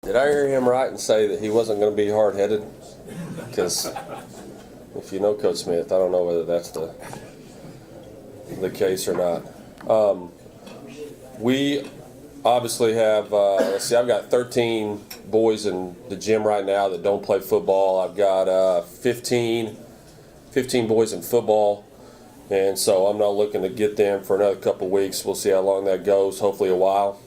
Did I hear him right and say that he wasn't going to be hard-headed? Because if you know Coach Smith, I don't know whether that's the case or not. We obviously have, let's see, I've got 13 boys in the gym right now that don't play football. I've got 15 boys in football, and so I'm not looking to get them for another couple weeks. We'll see how long that goes, hopefully a while.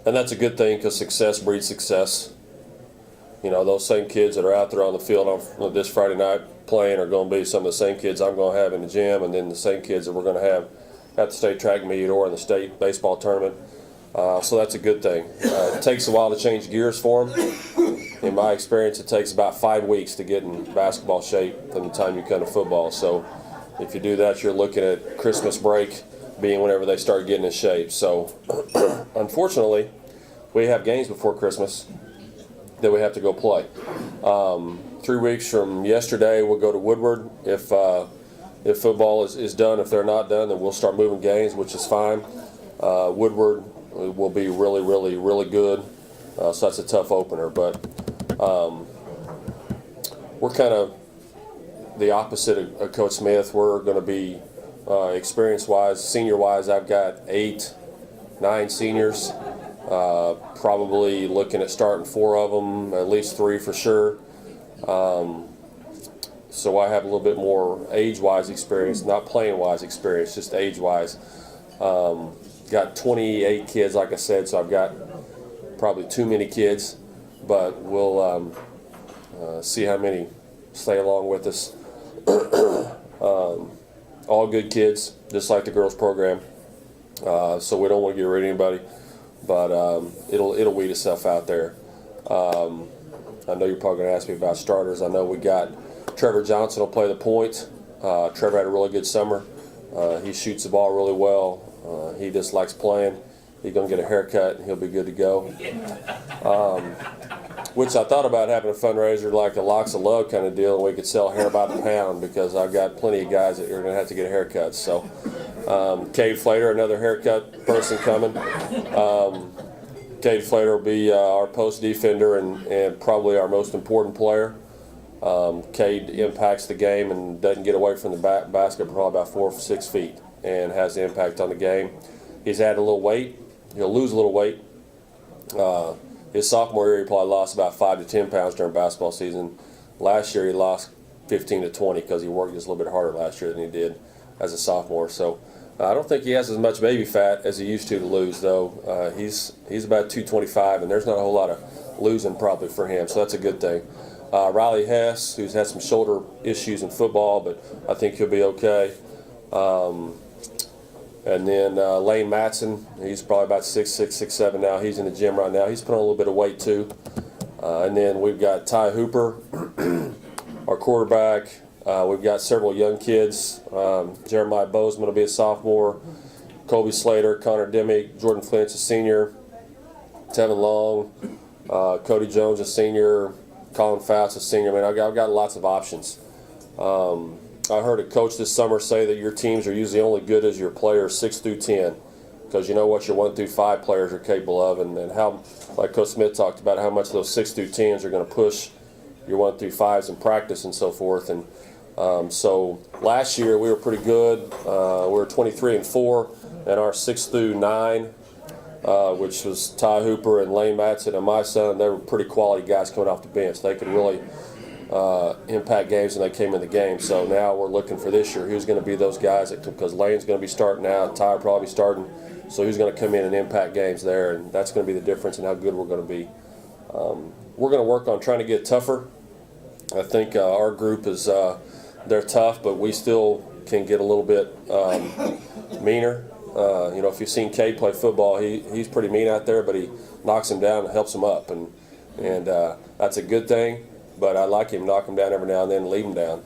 And that's a good thing because success breeds success. You know, those same kids that are out there on the field on this Friday night playing are going to be some of the same kids I'm going to have in the gym, and then the same kids that we're going to have at the state track meet or in the state baseball tournament. So that's a good thing. It takes a while to change gears for them. In my experience, it takes about 5 weeks to get in basketball shape from the time you come to football. So if you do that, you're looking at Christmas break being whenever they start getting in shape. So unfortunately, we have games before Christmas that we have to go play. 3 weeks from yesterday, we'll go to Woodward. If football is done, if they're not done, then we'll start moving games, which is fine. Woodward will be really, really, really good. So that's a tough opener. But we're kind of the opposite of Coach Smith. We're going to be experience-wise, senior-wise, I've got 8, 9 seniors. Probably looking at starting 4 of them, at least 3 for sure. So I have a little bit more age-wise experience, not playing-wise experience, just age-wise. Got 28 kids, like I said, so I've got probably too many kids, but we'll see how many stay along with us. All good kids, just like the girls program. So we don't want to get rid of anybody, but it'll weed itself out there. I know you're probably going to ask me about starters. I know we got Trevor Johnson will play the point. Trevor had a really good summer. He shoots the ball really well. He just likes playing. He's going to get a haircut and he'll be good to go. Which I thought about having a fundraiser like a Locks of Love kind of deal, and we could sell hair by the pound because I've got plenty of guys that are going to have to get a haircut. So, Cade Flater, another haircut person coming. Cade Flater will be our post defender and probably our most important player. Cade impacts the game and doesn't get away from the basket for probably about 4 or 6 feet and has an impact on the game. He's added a little weight. He'll lose a little weight. His sophomore year, he probably lost about 5 to 10 pounds during basketball season. Last year, he lost 15 to 20 because he worked just a little bit harder last year than he did as a sophomore. So I don't think he has as much baby fat as he used to lose, though. He's about 225, and there's not a whole lot of losing probably for him, so that's a good thing. Riley Hess, who's had some shoulder issues in football, but I think he'll be okay. And then Lane Matson, he's probably about 6'6", 6'7" now. He's in the gym right now. He's put on a little bit of weight too. And then we've got Ty Hooper, our quarterback. We've got several young kids. Jeremiah Bozeman will be a sophomore. Colby Slater, Connor Dimick, Jordan Flint's a senior. Tevin Long, Cody Jones a senior. Colin Fouts a senior. I mean, I've got lots of options. I heard a coach this summer say that your teams are usually only good as your players 6 through 10, because you know what your 1 through 5 players are capable of, and how, like Coach Smith talked about, how much those 6 through 10s are going to push your 1 through 5s in practice and so forth. And so last year we were pretty good. We were 23-4, and our 6 through 9, which was Ty Hooper and Lane Matson and my son, they were pretty quality guys coming off the bench. They could really impact games, and they came in the game. So now we're looking for this year who's going to be those guys, because Lane's going to be starting now, Ty will probably be starting, so who's going to come in and impact games there, and that's going to be the difference in how good we're going to be. We're going to work on trying to get tougher. I think our group is they're tough, but we still can get a little bit meaner. You know, if you've seen Cade play football, he's pretty mean out there, but he knocks him down and helps him up, and that's a good thing. But I like him, knock him down every now and then and leave him down.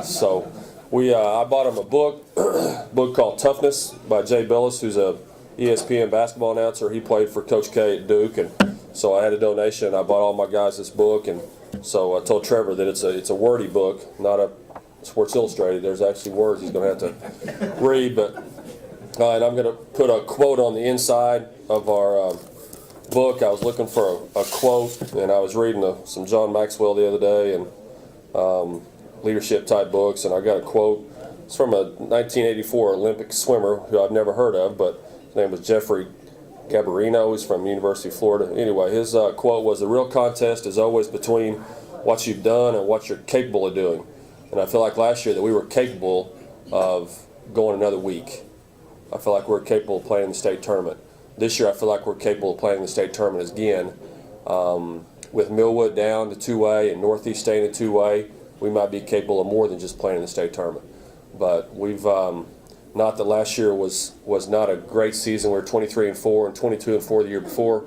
So I bought him a book called Toughness by Jay Billis, who's a ESPN basketball announcer. He played for Coach K at Duke, and so I had a donation. I bought all my guys this book, and so I told Trevor that it's a wordy book, not a Sports Illustrated. There's actually words he's going to have to read, but and I'm going to put a quote on the inside of our book. I was looking for a quote, and I was reading some John Maxwell the other day, and leadership type books, and I got a quote. It's from a 1984 Olympic swimmer who I've never heard of, but his name was Jeffrey Gabarino. He's from the University of Florida. Anyway, his quote was, "The real contest is always between what you've done and what you're capable of doing." And I feel like last year that we were capable of going another week. I feel like we're capable of playing the state tournament. This year I feel like we're capable of playing the state tournament again. With Millwood down to 2A and Northeast staying at 2A, we might be capable of more than just playing in the state tournament. But we've, not that last year was not a great season. We were 23-4 and 22-4 the year before.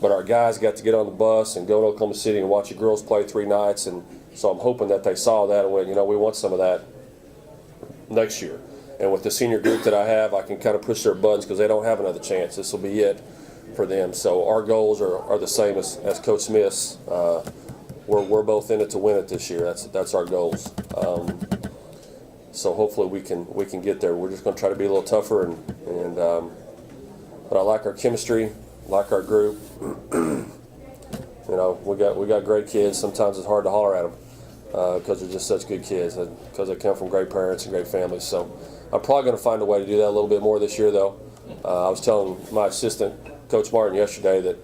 But our guys got to get on the bus and go to Oklahoma City and watch the girls play 3 nights. And so I'm hoping that they saw that and went, we want some of that next year. And with the senior group that I have, I can kind of push their buttons because they don't have another chance. This will be it for them. So our goals are the same as Coach Smith's. We're both in it to win it this year. That's our goals. So hopefully we can get there. We're just going to try to be a little tougher but I like our chemistry, like our group. We got great kids. Sometimes it's hard to holler at them because they're just such good kids, because they come from great parents and great families. So I'm probably going to find a way to do that a little bit more this year, though. I was telling my assistant, Coach Martin, yesterday that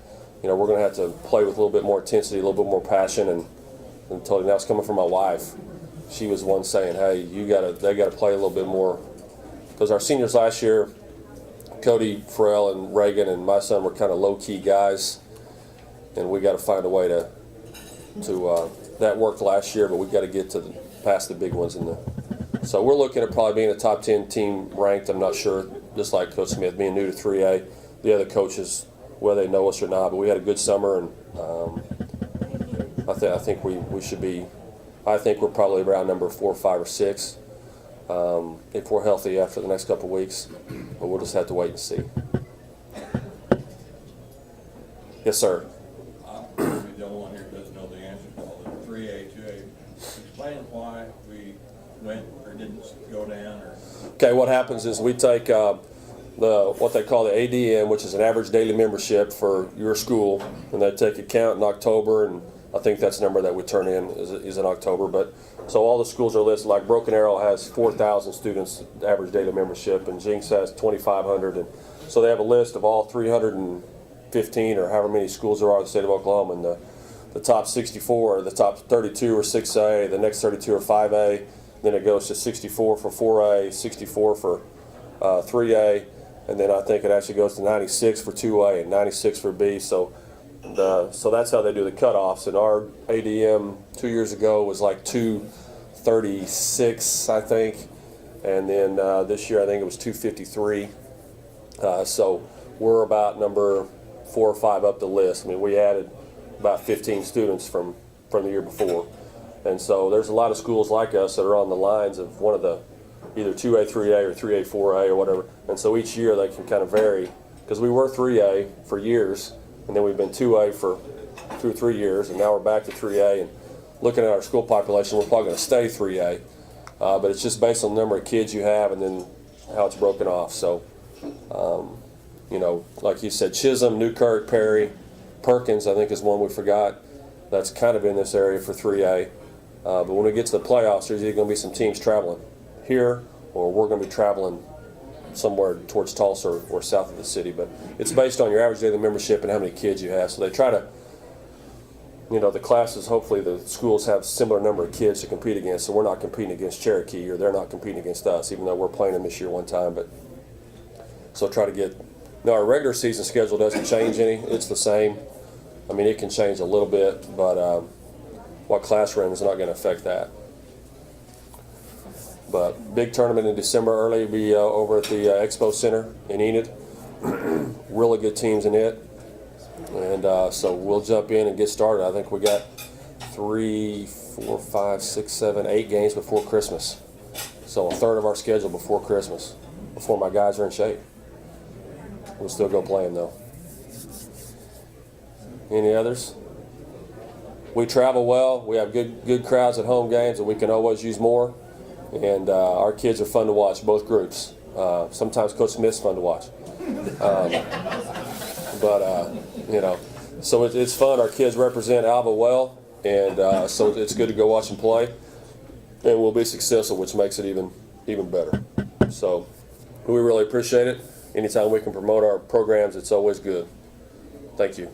we're going to have to play with a little bit more intensity, a little bit more passion, and told him that's coming from my wife. She was one saying, "Hey, they got to play a little bit more," because our seniors last year, Cody Farrell and Reagan and my son were kind of low-key guys, and we got to find a way to that worked last year, but we got to get past the big ones so we're looking at probably being a top 10 team ranked. I'm not sure, just like Coach Smith being new to 3A, the other coaches, whether they know us or not, but we had a good summer, and I think we should be. I think we're probably around number 4, 5, or 6 if we're healthy after the next couple of weeks, but we'll just have to wait and see. Yes, sir. We don't want here doesn't know the answer to all the 3A, 2A. Explain why we went or didn't go down. Okay, what happens is we take what they call the ADM, which is an average daily membership for your school, and they take a count in October, and I think that's the number that we turn in is in October. But so all the schools are listed. Like Broken Arrow has 4,000 students average daily membership, and Jinx has 2,500, and so they have a list of all 315 or however many schools there are in the state of Oklahoma, and the top 64, the top 32 are 6A, the next 32 are 5A, then it goes to 64 for 4A, 64 for 3A, and then I think it actually goes to 96 for 2A and 96 for B. So that's how they do the cutoffs. And our ADM 2 years ago was like 236, I think, and then this year I think it was 253. So we're about number 4 or 5 up the list. I mean, we added about 15 students from the year before. And so there's a lot of schools like us that are on the lines of one of the either 2A, 3A, or 3A, 4A, or whatever. And so each year they can kind of vary, because we were 3A for years, and then we've been 2A for 2 or 3 years, and now we're back to 3A. And looking at our school population, we're probably going to stay 3A. But it's just based on the number of kids you have and then how it's broken off. So, like you said, Chisholm, Newkirk, Perry, Perkins, I think is one we forgot. That's kind of in this area for 3A. But when we get to the playoffs, there's either going to be some teams traveling here, or we're going to be traveling somewhere towards Tulsa or south of the city. But it's based on your average daily membership and how many kids you have. So they try to, the classes, hopefully the schools have similar number of kids to compete against. So we're not competing against Cherokee, or they're not competing against us, even though we're playing them this year one time. But so try to get. Now our regular season schedule doesn't change any. It's the same. I mean, it can change a little bit, but what class we're in is not going to affect that. But big tournament in December early. We'll be over at the Expo Center in Enid. Really good teams in it. And so we'll jump in and get started. I think we got 3, 4, 5, 6, 7, 8 games before Christmas. So a third of our schedule before Christmas, before my guys are in shape. We'll still go play them, though. Any others? We travel well. We have good crowds at home games, and we can always use more. And our kids are fun to watch, both groups. Sometimes Coach Smith's fun to watch. But you know, so it's fun. Our kids represent Alva well, and so it's good to go watch them play, and we'll be successful, which makes it even better. So we really appreciate it. Anytime we can promote our programs, it's always good. Thank you.